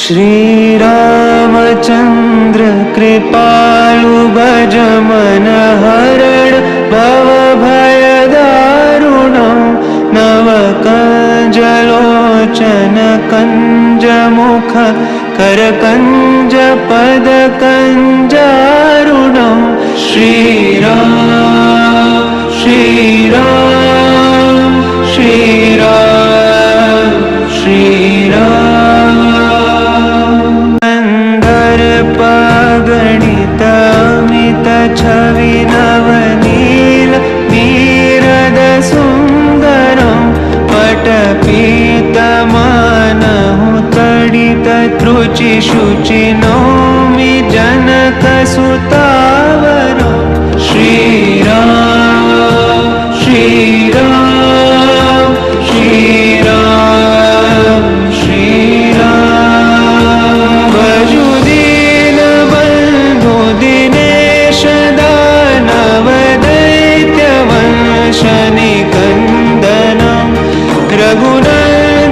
श्रीरामचन्द्र कृपालु भज मन हरण भव भय दारुणं नवकञ्जलोचन कञ्जमुख करकञ्ज पद कञ्जारुणं श्रीराम श्रीराम श्रीराम श्रीराम गणित अमित छवि नवनील नीरद सुंदरं पटपीतमानहु तडित त्रुचि शुचि नौमि जनक सुतावरं श्रीराम श्रीराम श्रीराम श्रीराम भजुदीन बन्धु दिनेश दानव दैत्य वंशनिकन्दनं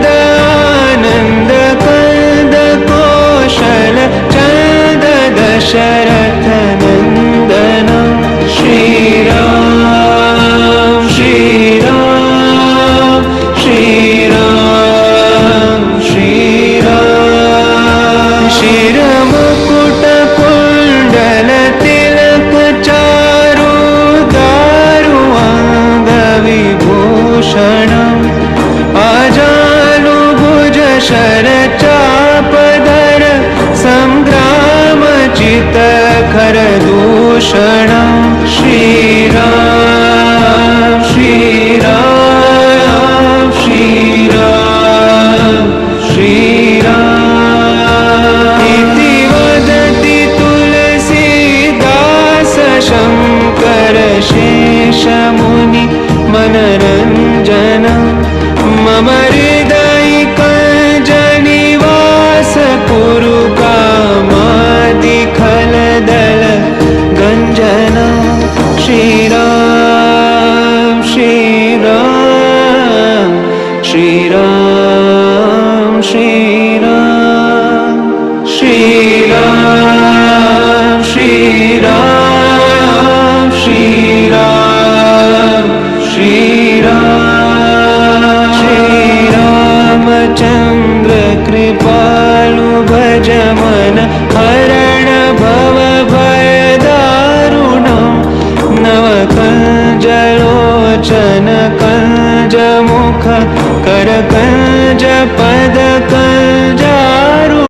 रघुनन्दन कंद कौशल चंद दशरथ नंदनं श्रीराम श्रीराम श्रीराम श्रीराम शिरमुकुट कुंडल तिलक चारु दारु अंग विभूषणम् आजानुभुज शर चापधर संग्राम चित खर दूषणं श्रीराम श्रीराम श्रीराम श्रीराम इति वदति तुलसीदास शंकर शेष मुनि मनरंजन मम हृदय कञ्जनिवास कुरु कामादि खलदल गञ्जन श्रीराम श्रीराम श्रीराम श्रीराम श्रीराम